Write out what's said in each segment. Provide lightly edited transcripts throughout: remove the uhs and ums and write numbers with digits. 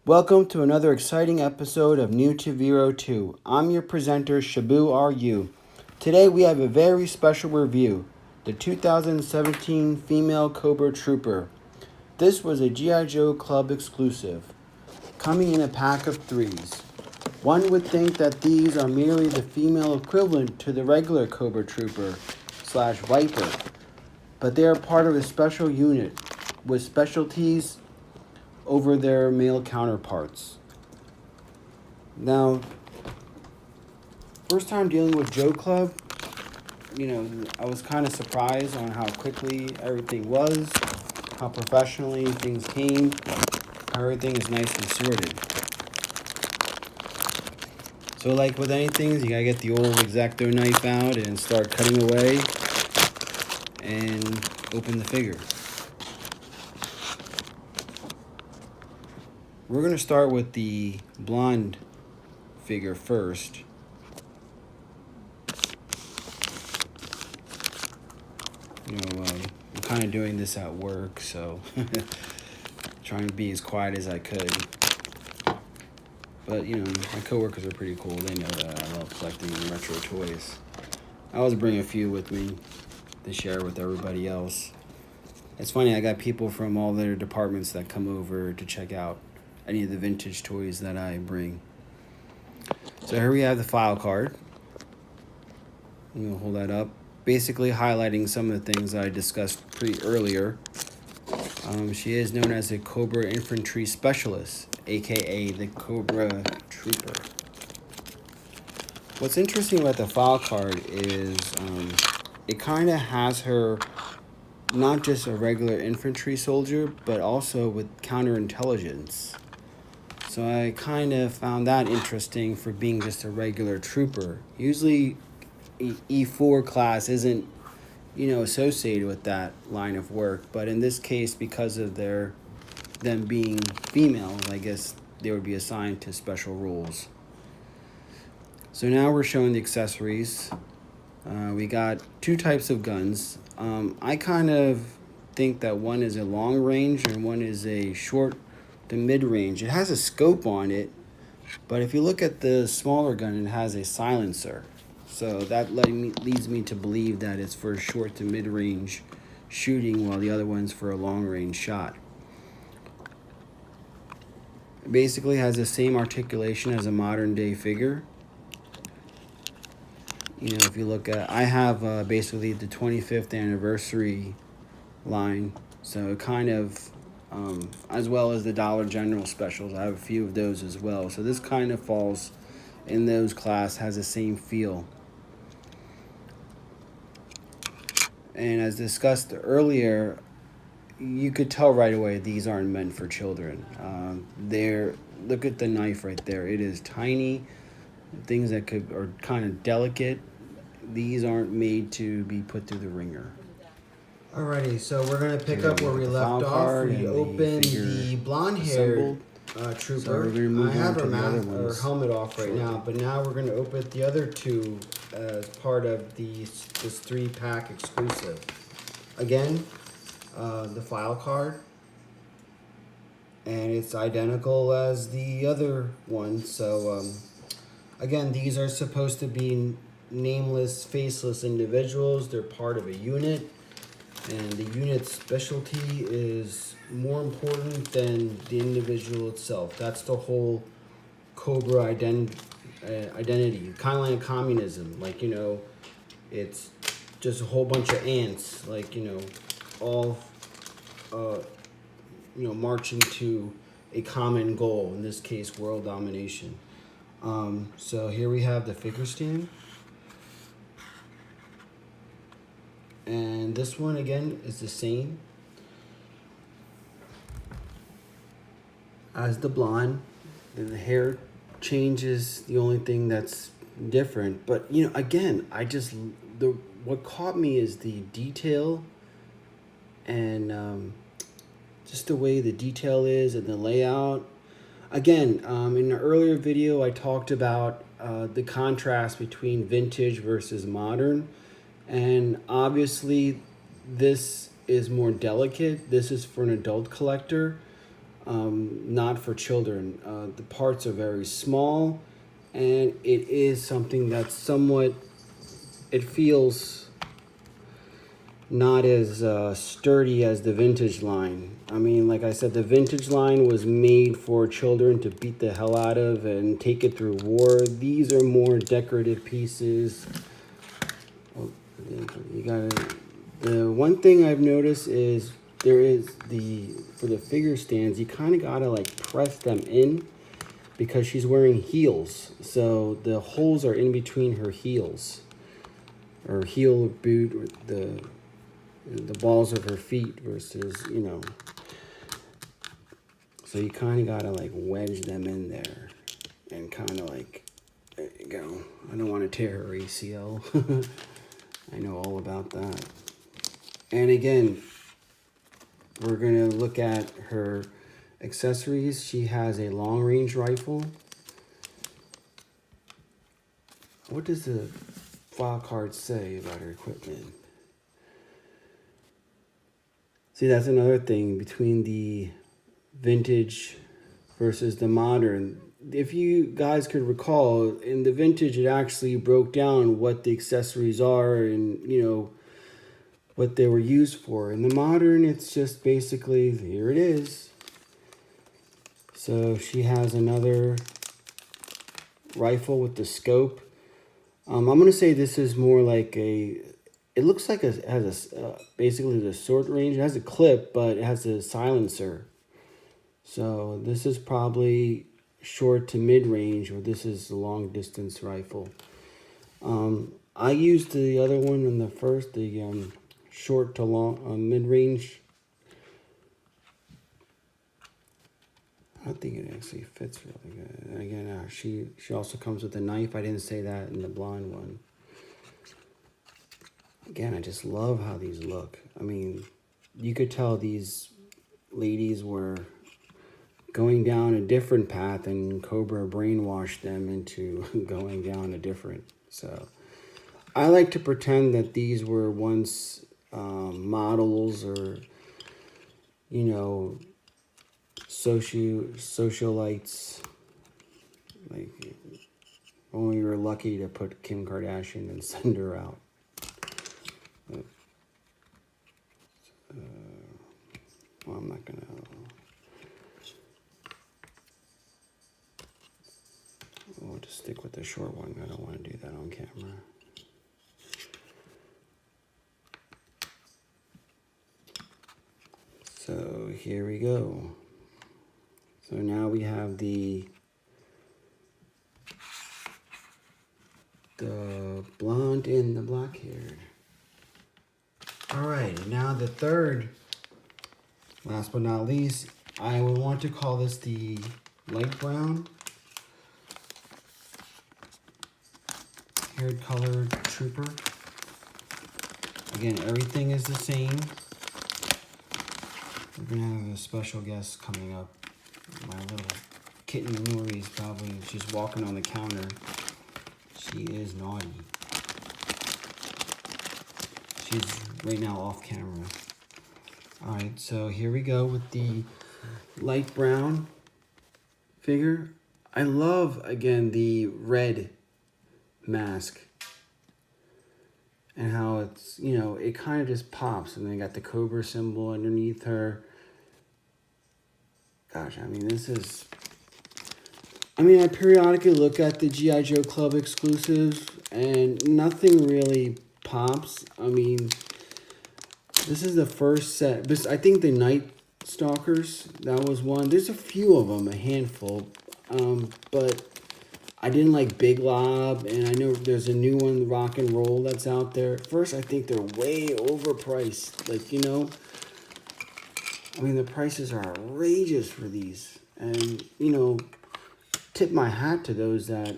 Welcome to another exciting episode of New to Vero 2. I'm your presenter, Shabu RU. Today we have a very special review, the 2017 Female Cobra Trooper. This was a G.I. Joe Club exclusive, coming in a pack of threes. One would think that these are merely the female equivalent to the regular Cobra Trooper / Viper, but they are part of a special unit with specialties over their male counterparts. Now, first time dealing with Joe Club, I was kind of surprised on how quickly everything was, how professionally things came, how everything is nicely sorted. So like with anything, you gotta get the old X-Acto knife out and start cutting away and open the figure. We're gonna start with the blonde figure first. I'm kind of doing this at work, so trying to be as quiet as I could. But, my coworkers are pretty cool. They know that I love collecting retro toys. I always bring a few with me to share with everybody else. It's funny, I got people from all their departments that come over to check out any of the vintage toys that I bring. So here we have the file card. I'm going to hold that up. Basically highlighting some of the things I discussed pretty earlier. She is known as a Cobra Infantry Specialist, aka the Cobra Trooper. What's interesting about the file card is it kind of has her not just a regular infantry soldier, but also with counterintelligence. So I kind of found that interesting for being just a regular trooper. Usually E4 class isn't, associated with that line of work. But in this case, because of them being females, I guess they would be assigned to special rules. So now we're showing the accessories. We got two types of guns. I kind of think that one is a long range and one is a short to mid range. It has a scope on it, but if you look at the smaller gun, it has a silencer. So that leads me to believe that it's for short to mid range shooting, while the other one's for a long range shot. It basically has the same articulation as a modern day figure. If you look at, I have basically the 25th anniversary line, so it kind of, as well as the Dollar General specials, I have a few of those as well. So this kind of falls in those class, has the same feel. And as discussed earlier, you could tell right away these aren't meant for children. Look at the knife right there. It is tiny. Things that are kind of delicate. These aren't made to be put through the ringer. Alrighty, so we're gonna pick up where we left off. We opened the blonde-haired trooper. So I have her helmet off right now, but now we're gonna open the other two as part of this 3-pack exclusive. Again, the file card, and it's identical as the other one. So again, these are supposed to be nameless, faceless individuals. They're part of a unit, and the unit's specialty is more important than the individual itself. That's the whole Cobra identity. Kind of like communism. Like, it's just a whole bunch of ants, like, all marching to a common goal, in this case world domination. So here we have the figure stand, and this one again is the same as the blonde. The hair changes, the only thing that's different. But again, what caught me is the detail, and just the way the detail is and the layout. Again, in an earlier video, I talked about the contrast between vintage versus modern, and obviously this is more delicate. This is for an adult collector. not for children. The parts are very small, and it is something that's somewhat, it feels not as sturdy as the vintage line. I mean, like I said, the vintage line was made for children to beat the hell out of and take it through war. These are more decorative pieces. Oh, you gotta. The one thing I've noticed is there is for the figure stands, you kind of gotta like press them in because she's wearing heels. So the holes are in between her heels, or heel boot, or the balls of her feet versus, you know. So you kind of gotta like wedge them in there and kind of like, there you go. I don't want to tear her ACL. I know all about that. And again, we're gonna look at her accessories. She has a long range rifle. What does the file card say about her equipment? See, that's another thing between the vintage versus the modern. If you guys could recall, in the vintage, it actually broke down what the accessories are and, you know, what they were used for. In the modern, it's just basically, here it is. So she has another rifle with the scope. I'm going to say this is more like a, it looks like it has a, basically the short range. It has a clip, but it has a silencer. So this is probably short to mid range, or this is the long distance rifle. I used the other one in the first, the short to long, mid range. I think it actually fits really good. And again, she also comes with a knife. I didn't say that in the blonde one. Again, I just love how these look. I mean, you could tell these ladies were going down a different path, and Cobra brainwashed them into going down a different. So I like to pretend that these were once models, or, you know, socialites. Like, only we were lucky to put Kim Kardashian and send her out. Well, I'm not gonna. We'll just stick with the short one. I don't want to do that on camera. So here we go. So now we have the blonde and the black haired. All right, now the third, last but not least, I would want to call this the light brown haired colored trooper. Again, everything is the same. We're gonna have a special guest coming up. My little kitten Nori's probably, she's walking on the counter. She is naughty. She's right now off camera. All right, so here we go with the light brown figure. I love, again, the red mask and how it's, you know, it kind of just pops, and then got the Cobra symbol underneath her. Gosh, I mean, this is, I mean, I periodically look at the G.I. Joe Club exclusives, and nothing really pops. I mean, this is the first set. I think the Night Stalkers, that was one. There's a few of them, a handful. But I didn't like Big Lob, and I know there's a new one, Rock and Roll, that's out there. First, I think they're way overpriced. Like, you know, I mean, the prices are outrageous for these. And, you know, tip my hat to those that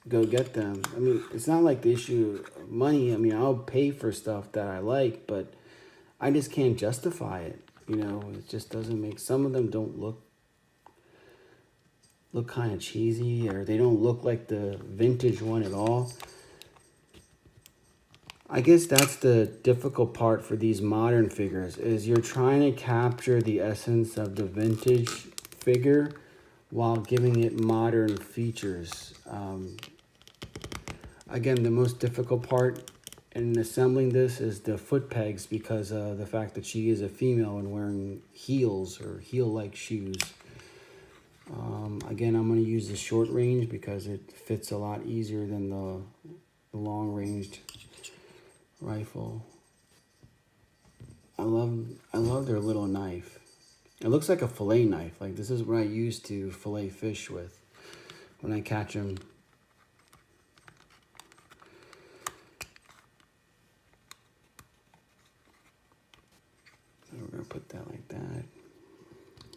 go get them. I mean, it's not like the issue of money. I mean, I'll pay for stuff that I like, but I just can't justify it. You know, it just doesn't make, some of them don't look kind of cheesy, or they don't look like the vintage one at all. I guess that's the difficult part for these modern figures, is you're trying to capture the essence of the vintage figure while giving it modern features. Again, the most difficult part in assembling this is the foot pegs, because of the fact that she is a female and wearing heels or heel-like shoes. Again, I'm going to use the short range because it fits a lot easier than the long-ranged rifle. I love their little knife. It looks like a fillet knife. Like, this is what I use to fillet fish with when I catch them. So we're going to put that like that.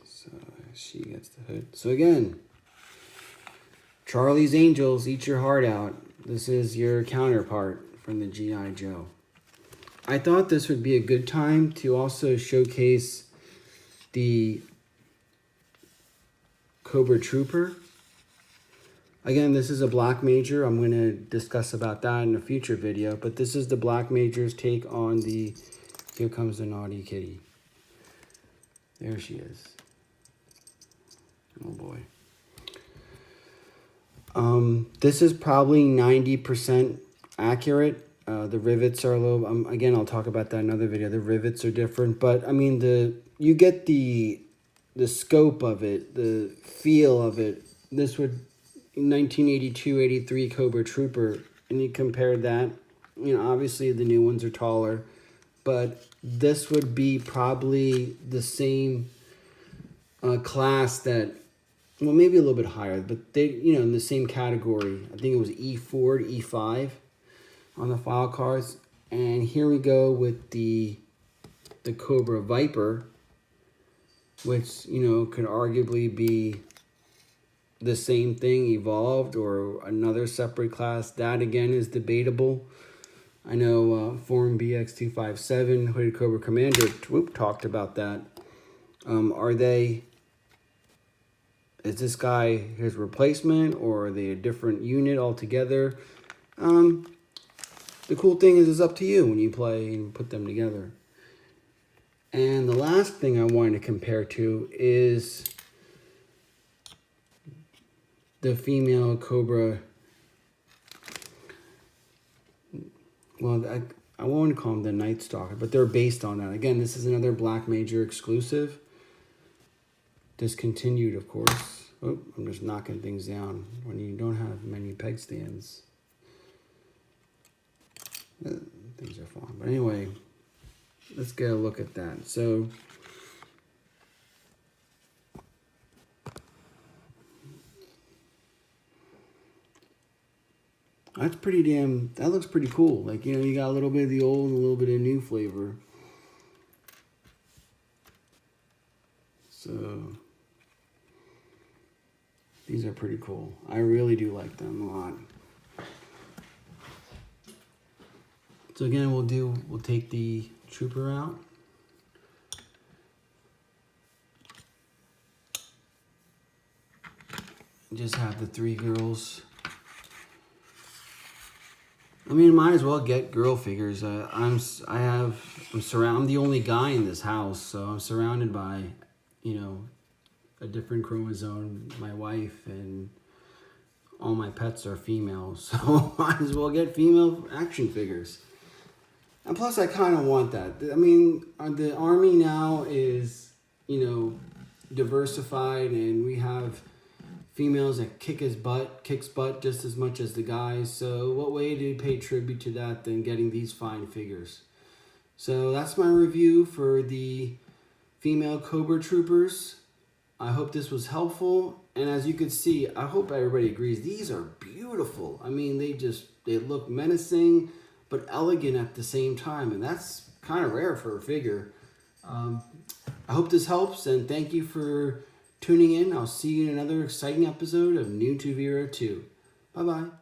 So she gets the hood. So again, Charlie's Angels, eat your heart out. This is your counterpart from the G.I. Joe. I thought this would be a good time to also showcase the Cobra Trooper. Again, this is a Black Major. I'm going to discuss about that in a future video. But this is the Black Major's take on the... Here comes the naughty kitty. There she is. Oh boy. This is probably 90% accurate. The rivets are a little... again, I'll talk about that in another video. The rivets are different. But, I mean, you get the scope of it, the feel of it. This would... 1982-83 Cobra Trooper, and you compare that, you know, obviously the new ones are taller, but this would be probably the same class that, well, maybe a little bit higher, but they, you know, in the same category. I think it was E4 to E5 on the file cards. And here we go with the Cobra Viper, which, you know, could arguably be the same thing evolved or another separate class. That again is debatable. I know Forum BX257 Hooded Cobra Commander talked about that. Is this guy his replacement, or are they a different unit altogether? The cool thing is it's up to you when you play and put them together. And the last thing I wanted to compare to is the female Cobra. Well, I won't call them the Night Stalker, but they're based on that. Again, this is another Black Major exclusive. Discontinued, of course. Oh, I'm just knocking things down when you don't have many peg stands. Things are fine. But anyway, let's get a look at that. So, that's pretty damn, that looks pretty cool. Like, you know, you got a little bit of the old and a little bit of new flavor. So, these are pretty cool. I really do like them a lot. So again, we'll take the Trooper out. Just have the three girls. I mean, might as well get girl figures. I'm the only guy in this house, so I'm surrounded by, you know, a different chromosome. My wife and all my pets are females, so might as well get female action figures. And plus, I kind of want that. I mean, the army now is, you know, diversified, and we have females that kicks butt just as much as the guys. So what way do you pay tribute to that than getting these fine figures? So that's my review for the female Cobra Troopers. I hope this was helpful. And as you can see, I hope everybody agrees, these are beautiful. I mean, they look menacing, but elegant at the same time. And that's kind of rare for a figure. I hope this helps, and thank you for tuning in. I'll see you in another exciting episode of New to Vero 2. Bye-bye.